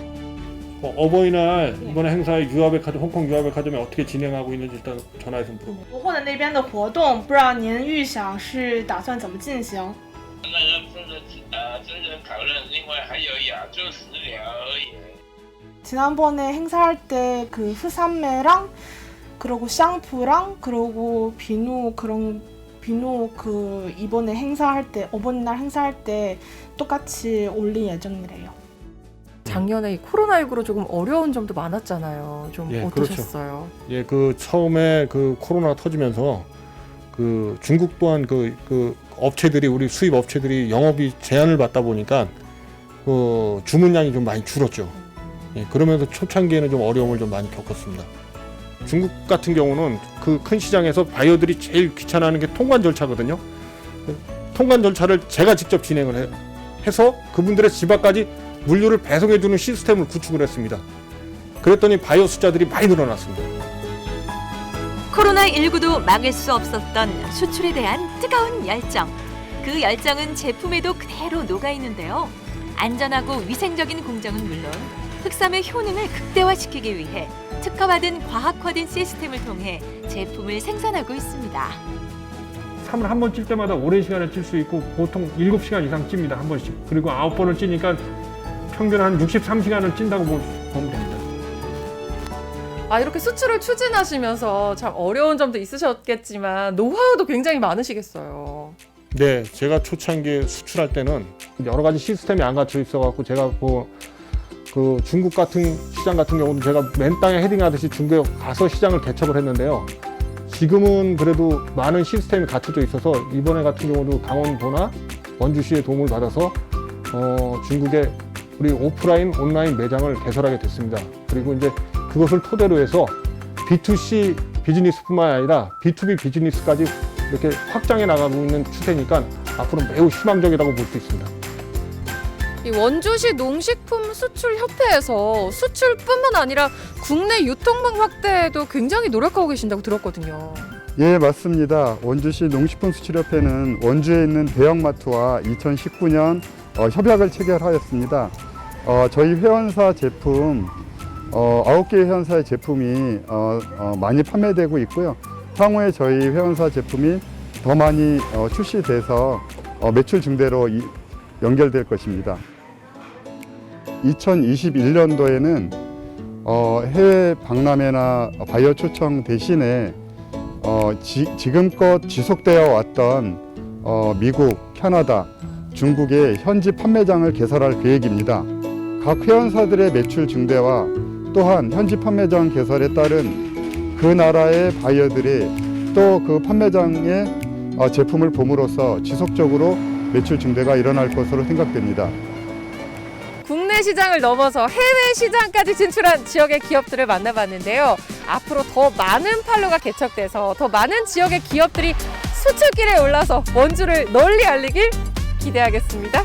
S22: 어버이날 이번에 행사에 유아백화점, 홍콩 유아백화점에 어떻게 진행하고 있는지 일단 전화해서 물어볼게요.
S23: 我获得那边的活动，不知道您预想是打算怎么进行？ 지난번에 행사할 때 그 흑삼매랑 그리고 샹푸랑 그리고 비누 그 이번에 행사할 때 어버이날 행사할 때 똑같이 올릴 예정이래요.
S19: 작년에 이 코로나19로 조금 어려운 점도 많았잖아요. 좀 어떠셨어요?
S22: 그렇죠. 예, 그 처음에 그 코로나 터지면서 그 중국 또한 그 업체들이 우리 수입 업체들이 영업이 제한을 받다 보니까 그 주문량이 좀 많이 줄었죠. 예, 그러면서 초창기에는 좀 어려움을 좀 많이 겪었습니다. 중국 같은 경우는 그 큰 시장에서 바이어들이 제일 귀찮아하는 게 통관 절차거든요. 통관 절차를 제가 직접 진행을 해서 그분들의 집 앞까지 물류를 배송해주는 시스템을 구축을 했습니다. 그랬더니 바이어 숫자들이 많이 늘어났습니다.
S20: 코로나19도 막을 수 없었던 수출에 대한 뜨거운 열정. 그 열정은 제품에도 그대로 녹아있는데요. 안전하고 위생적인 공정은 물론 흑삼의 효능을 극대화시키기 위해 특허받은 과학화된 시스템을 통해 제품을 생산하고 있습니다.
S5: 삼을 한 번 찔 때마다 오랜 시간을 찔 수 있고 보통 7시간 이상 찝니다. 한 번씩. 그리고 9번을 찌니까 평균 한 63시간을 찐다고 보면 됩니다.
S19: 이렇게 수출을 추진하시면서 참 어려운 점도 있으셨겠지만 노하우도 굉장히 많으시겠어요.
S22: 네, 제가 초창기에 수출할 때는 여러 가지 시스템이 안 갖춰 있어갖고 제가 그 중국 같은 시장 같은 경우는 제가 맨 땅에 헤딩하듯이 중국에 가서 시장을 개척을 했는데요. 지금은 그래도 많은 시스템이 갖춰져 있어서 이번에 같은 경우도 강원도나 원주시의 도움을 받아서 중국에 우리 오프라인, 온라인 매장을 개설하게 됐습니다. 그리고 이제 그것을 토대로 해서 B2C 비즈니스뿐만 아니라 B2B 비즈니스까지 이렇게 확장해 나가고 있는 추세니까 앞으로 매우 희망적이라고 볼 수 있습니다.
S19: 이 원주시 농식품 수출 협회에서 수출뿐만 아니라 국내 유통망 확대에도 굉장히 노력하고 계신다고 들었거든요.
S1: 예, 맞습니다. 원주시 농식품수출협회는 원주에 있는 대형마트와 2019년 협약을 체결하였습니다. 저희 회원사 제품 9개 회원사의 제품이 많이 판매되고 있고요. 향후에 저희 회원사 제품이 더 많이 출시돼서 매출 증대로 연결될 것입니다. 2021년도에는 해외 박람회나 바이어 초청 대신에 지금껏 지속되어 왔던 미국, 캐나다, 중국의 현지 판매장을 개설할 계획입니다. 각 회원사들의 매출 증대와 또한 현지 판매장 개설에 따른 그 나라의 바이어들이 또 그 판매장의 제품을 봄으로써 지속적으로 매출 증대가 일어날 것으로 생각됩니다.
S19: 국내 시장을 넘어서 해외 시장까지 진출한 지역의 기업들을 만나봤는데요. 앞으로 더 많은 판로가 개척돼서 더 많은 지역의 기업들이 수출길에 올라서 원주를 널리 알리길 기대하겠습니다.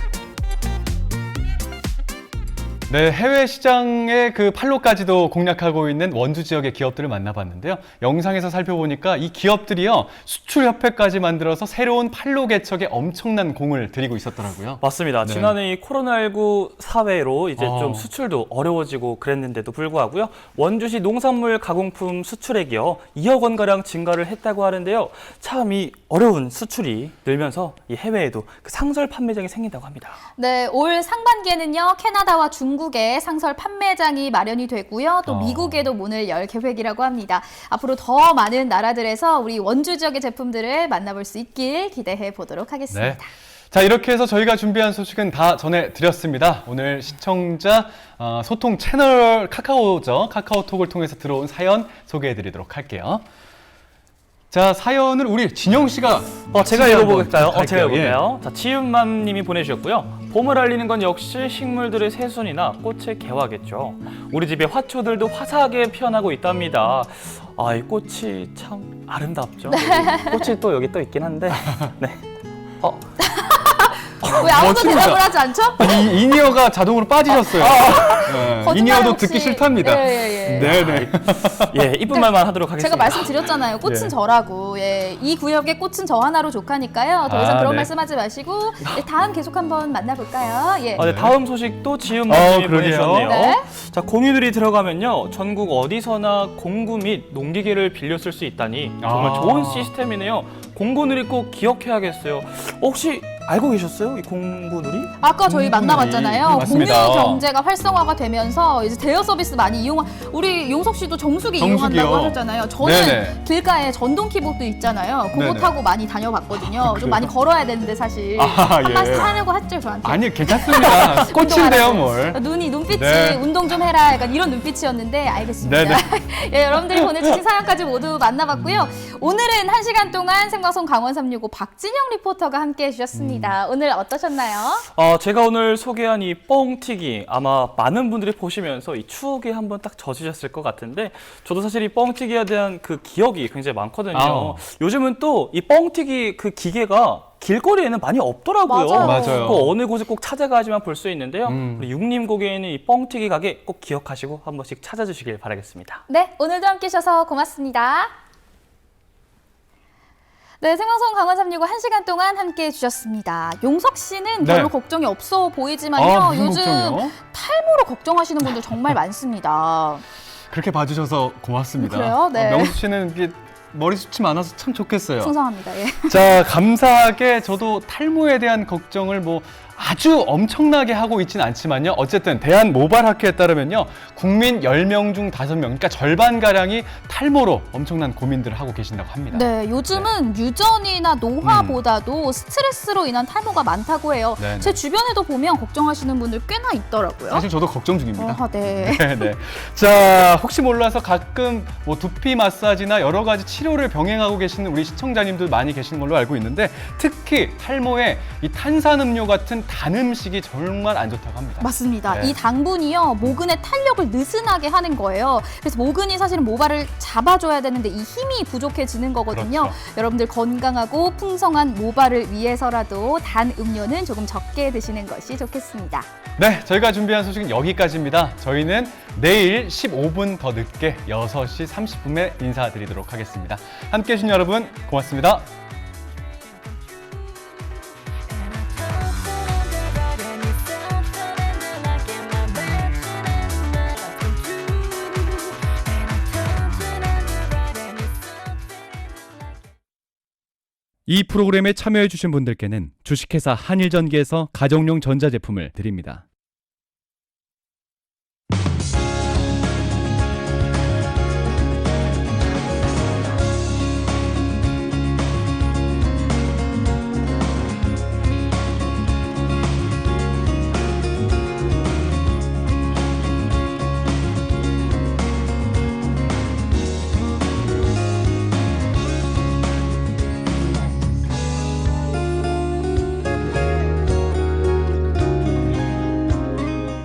S2: 네, 해외 시장의 그 판로까지도 공략하고 있는 원주 지역의 기업들을 만나봤는데요. 영상에서 살펴보니까 이 기업들이요, 수출협회까지 만들어서 새로운 판로 개척에 엄청난 공을 들이고 있었더라고요.
S4: 맞습니다.
S2: 네.
S4: 지난해 이 코로나19 사회로 이제 좀 수출도 어려워지고 그랬는데도 불구하고요. 원주시 농산물 가공품 수출액이요, 2억 원가량 증가를 했다고 하는데요. 참 이 어려운 수출이 늘면서 이 해외에도 그 상설 판매장이 생긴다고 합니다.
S18: 네, 올 상반기에는요, 캐나다와 중국에 상설 판매장이 마련이 되고요. 또 미국에도 문을 열 계획이라고 합니다. 앞으로 더 많은 나라들에서 우리 원주 지역의 제품들을 만나볼 수 있길 기대해 보도록 하겠습니다.
S2: 네. 자, 이렇게 해서 저희가 준비한 소식은 다 전해드렸습니다. 오늘 시청자 소통 채널 카카오톡을 통해서 들어온 사연 소개해드리도록 할게요. 자, 사연을 우리 진영 씨가
S4: 제가 읽어볼까요? 제가
S2: 예.
S4: 읽어볼까요? 자, 지윤맘 님이 보내주셨고요. 봄을 알리는 건 역시 식물들의 새순이나 꽃의 개화겠죠. 우리 집의 화초들도 화사하게 피어나고 있답니다. 이 꽃이 참 아름답죠. 꽃이 또 여기 또 있긴 한데. 네.
S18: 왜 아무도 대답을 하지 않죠?
S2: 아니, 이니어가 자동으로 빠지셨어요. 네, 이니어도 듣기 싫답니다. 네네.
S4: 예, 이쁜 말만 하도록 하겠습니다.
S18: 제가 말씀드렸잖아요. 꽃은 저라고. 예, 이 구역의 꽃은 저 하나로 족하니까요. 더 이상 그런 말씀하지 마시고 다음 계속 한번 만나볼까요? 예.
S4: 네, 다음 소식도 지은맘님이 보내주셨네요.
S18: 네.
S4: 자, 공유들이 들어가면요, 전국 어디서나 공구 및 농기계를 빌려 쓸 수 있다니 정말 좋은 시스템이네요. 공구누리 꼭 기억해야겠어요. 혹시 알고 계셨어요? 이 공구누리?
S18: 아까 저희 만나봤잖아요. 공유
S2: 맞습니다.
S18: 경제가 활성화가 되면서 이제 대여 서비스 많이 우리 용석 씨도 정수기 이용한다고 하셨잖아요. 저는 길가에 전동 키보드 있잖아요. 그거
S2: 네네.
S18: 타고 많이 다녀봤거든요. 좀 많이 걸어야 되는데 사실 한 말씀 하려고 했죠, 저한테.
S2: 아니, 괜찮습니다. 꽃인데요, 뭘.
S18: 눈빛이
S2: 네.
S18: 운동 좀 해라, 약간 이런 눈빛이었는데 알겠습니다. 예, 여러분들이 보내주신 사연까지 모두 만나봤고요. 오늘은 1시간 동안 생방송 강원 365 박진영 리포터가 함께해 주셨습니다. 오늘 어떠셨나요?
S4: 제가 오늘 소개한 이 뻥튀기, 아마 많은 분들이 보시면서 이 추억에 한번 딱 젖으셨을 것 같은데, 저도 사실 이 뻥튀기에 대한 그 기억이 굉장히 많거든요. 요즘은 또 이 뻥튀기 그 기계가 길거리에는 많이 없더라고요.
S2: 맞아요.
S4: 꼭 어느 곳에 꼭 찾아가야지만 볼 수 있는데요. 우리 육림고개에 있는 이 뻥튀기 가게 꼭 기억하시고 한 번씩 찾아주시길 바라겠습니다.
S18: 네, 오늘도 함께 해주셔서 고맙습니다. 네, 생방송 강원 365 1시간 동안 함께해 주셨습니다. 용석 씨는 별로
S2: 네.
S18: 걱정이 없어 보이지만요.
S2: 무슨
S18: 요즘
S2: 걱정이요?
S18: 탈모로 걱정하시는 분들 정말 많습니다.
S2: 그렇게 봐주셔서 고맙습니다.
S18: 그래요? 네.
S2: 명수 씨는 이게 머리숱이 많아서 참 좋겠어요.
S18: 풍성합니다. 예.
S2: 자, 감사하게 저도 탈모에 대한 걱정을 아주 엄청나게 하고 있지는 않지만요. 어쨌든 대한모발학회에 따르면요. 국민 10명 중 5명, 그러니까 절반가량이 탈모로 엄청난 고민들을 하고 계신다고 합니다.
S18: 네, 요즘은 유전이나 노화보다도 스트레스로 인한 탈모가 많다고 해요.
S2: 네네.
S18: 제 주변에도 보면 걱정하시는 분들 꽤나 있더라고요.
S2: 사실 저도 걱정 중입니다.
S18: 네.
S2: 네. 자, 혹시 몰라서 가끔 두피 마사지나 여러 가지 치료를 병행하고 계시는 우리 시청자님들 많이 계시는 걸로 알고 있는데 특히 탈모에 이 탄산음료 같은 단 음식이 정말 안 좋다고 합니다.
S18: 맞습니다.
S2: 네.
S18: 이 당분이요, 모근의 탄력을 느슨하게 하는 거예요. 그래서 모근이 사실은 모발을 잡아줘야 되는데 이 힘이 부족해지는 거거든요.
S2: 그렇죠.
S18: 여러분들 건강하고 풍성한 모발을 위해서라도 단 음료는 조금 적게 드시는 것이 좋겠습니다.
S2: 네, 저희가 준비한 소식은 여기까지입니다. 저희는 내일 15분 더 늦게 6시 30분에 인사드리도록 하겠습니다. 함께해 주신 여러분 고맙습니다. 이 프로그램에 참여해 주신 분들께는 주식회사 한일전기에서 가정용 전자제품을 드립니다.